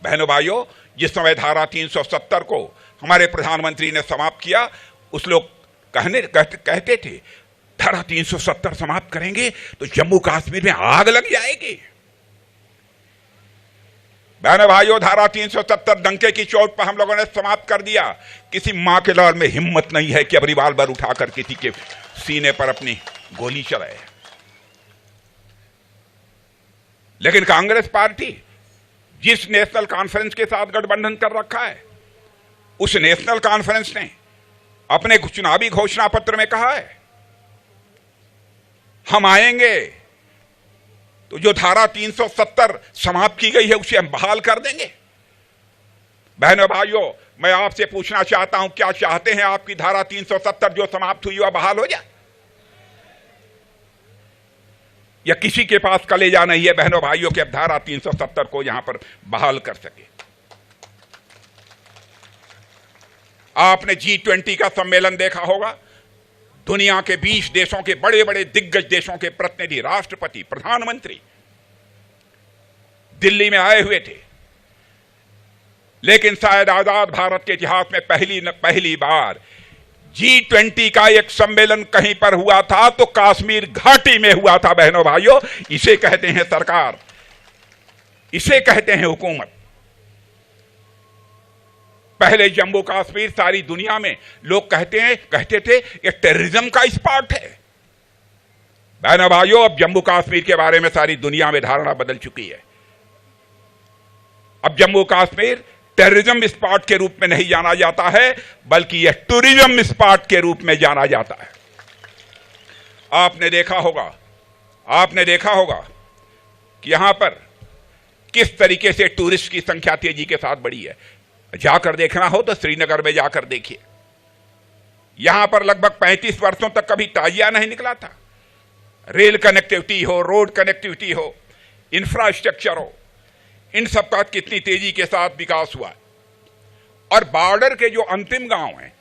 बहनों भाइयों, जिस समय धारा 370 को हमारे प्रधानमंत्री ने समाप्त किया, उस लोग कहते थे धारा 370 समाप्त करेंगे तो जम्मू कश्मीर में आग लग जाएगी। बहनों भाइयों, धारा 370 डंके की चोट पर हम लोगों ने समाप्त कर दिया। किसी मां के लाल में हिम्मत नहीं है कि अब रिवाल्वर उठाकर किसी के सीने पर अपनी गोली चलाए। लेकिन कांग्रेस पार्टी जिस नेशनल कॉन्फ्रेंस के साथ गठबंधन कर रखा है, उस नेशनल कॉन्फ्रेंस ने अपने चुनावी घोषणा पत्र में कहा है हम आएंगे तो जो धारा 370 समाप्त की गई है उसे हम बहाल कर देंगे। बहनों भाइयों, मैं आपसे पूछना चाहता हूं, क्या चाहते हैं आपकी धारा 370 जो समाप्त हुई वह बहाल हो जाए, या किसी के पास कलेजा नहीं है बहनों भाइयों कि अब धारा 370 को यहां पर बहाल कर सके। आपने G20 का सम्मेलन देखा होगा। दुनिया के 20 देशों के बड़े बड़े दिग्गज देशों के प्रतिनिधि, राष्ट्रपति, प्रधानमंत्री दिल्ली में आए हुए थे। लेकिन शायद आजाद भारत के इतिहास में पहली बार G20 का एक सम्मेलन कहीं पर हुआ था तो कश्मीर घाटी में हुआ था। बहनों भाइयों, इसे कहते हैं सरकार, इसे कहते हैं हुकूमत। पहले जम्मू कश्मीर सारी दुनिया में लोग कहते थे ये टेररिज्म का स्पॉट है। बहनों भाइयों, अब जम्मू कश्मीर के बारे में सारी दुनिया में धारणा बदल चुकी है। अब जम्मू कश्मीर टेररिज्म स्पॉट के रूप में नहीं जाना जाता है, बल्कि यह टूरिज्म स्पॉट के रूप में जाना जाता है। आपने देखा होगा कि यहां पर किस तरीके से टूरिस्ट की संख्या तेजी के साथ बढ़ी है। जाकर देखना हो तो श्रीनगर में जाकर देखिए। यहां पर लगभग 35 वर्षों तक कभी ताजिया नहीं निकला था। रेल कनेक्टिविटी हो, रोड कनेक्टिविटी हो, इंफ्रास्ट्रक्चर हो, इन सब का कितनी तेजी के साथ विकास हुआ। और बॉर्डर के जो अंतिम गांव हैं,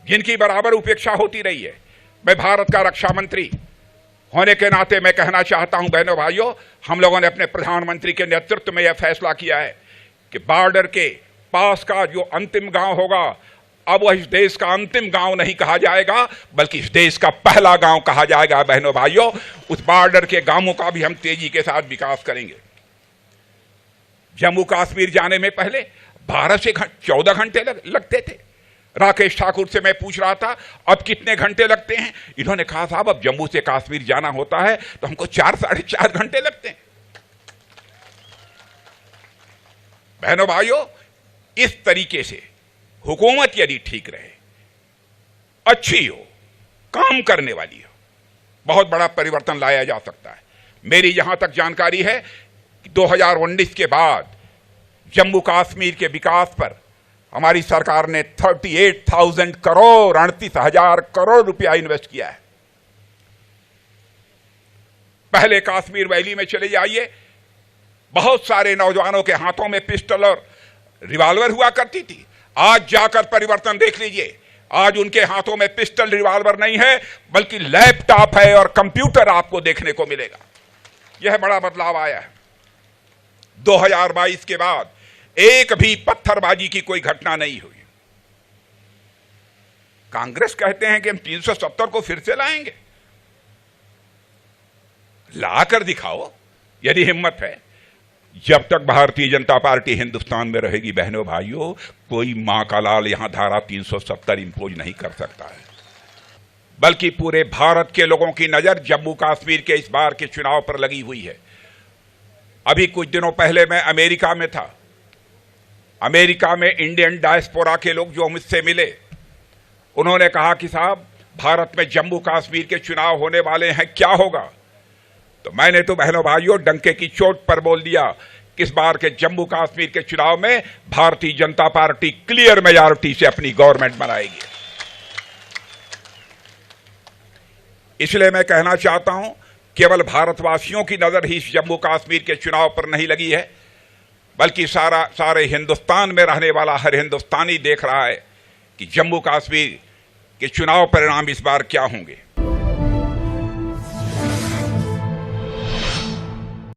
जिनकी बराबर उपेक्षा होती रही है, मैं भारत का रक्षा मंत्री होने के नाते मैं कहना चाहता हूं बहनों भाइयों, हम लोगों ने अपने प्रधानमंत्री के नेतृत्व में यह फैसला किया है कि बॉर्डर के पास का जो अंतिम गांव होगा, अब वह इस देश का अंतिम गांव नहीं कहा जाएगा, बल्कि इस देश का पहला गांव कहा जाएगा। बहनों भाइयों, उस बॉर्डर के गांवों का भी हम तेजी के साथ विकास करेंगे। जम्मू कश्मीर जाने में पहले 12 से 14 घंटे लगते थे। राकेश ठाकुर से मैं पूछ रहा था अब कितने घंटे लगते हैं। इन्होंने कहा साहब अब जम्मू से कश्मीर जाना होता है तो हमको 4 साढ़े 4 घंटे लगते हैं। बहनों भाइयों, इस तरीके से हुकूमत यदि ठीक रहे, अच्छी हो, काम करने वाली हो, बहुत बड़ा परिवर्तन लाया जा सकता है। मेरी जहां तक जानकारी है 2019 के बाद जम्मू कश्मीर के विकास पर हमारी सरकार ने 38,000 करोड़ 38,000 करोड़ रुपया इन्वेस्ट किया है। पहले कश्मीर वैली में चले जाइए, बहुत सारे नौजवानों के हाथों में पिस्टल और रिवॉल्वर हुआ करती थी। आज जाकर परिवर्तन देख लीजिए, आज उनके हाथों में पिस्टल रिवॉल्वर नहीं है, बल्कि लैपटॉप है और कंप्यूटर आपको देखने को मिलेगा। यह बड़ा बदलाव आया है। 2022 के बाद एक भी पत्थरबाजी की कोई घटना नहीं हुई। कांग्रेस कहते हैं कि हम 370 को फिर से लाएंगे। लाकर दिखाओ यदि हिम्मत है। जब तक भारतीय जनता पार्टी हिंदुस्तान में रहेगी बहनों भाइयों, कोई मां का लाल यहां धारा 370 इंपोज नहीं कर सकता है। बल्कि पूरे भारत के लोगों की नजर जम्मू कश्मीर के इस बार के चुनाव पर लगी हुई है। अभी कुछ दिनों पहले मैं अमेरिका में था। अमेरिका में इंडियन डायस्पोरा के लोग जो मुझसे मिले, उन्होंने कहा कि साहब भारत में जम्मू कश्मीर के चुनाव होने वाले हैं, क्या होगा? तो मैंने तो बहनों भाइयों डंके की चोट पर बोल दिया कि इस बार के जम्मू कश्मीर के चुनाव में Bharatiya Janata party clear majority से अपनी गवर्नमेंट बनाएगी। इसलिए मैं कहना चाहता हूं, केवल भारतवासियों की नजर ही जम्मू कश्मीर के चुनाव पर नहीं लगी है, बल्कि सारे हिंदुस्तान में रहने वाला हर हिंदुस्तानी देख रहा है कि जम्मू कश्मीर के चुनाव परिणाम इस बार क्या होंगे।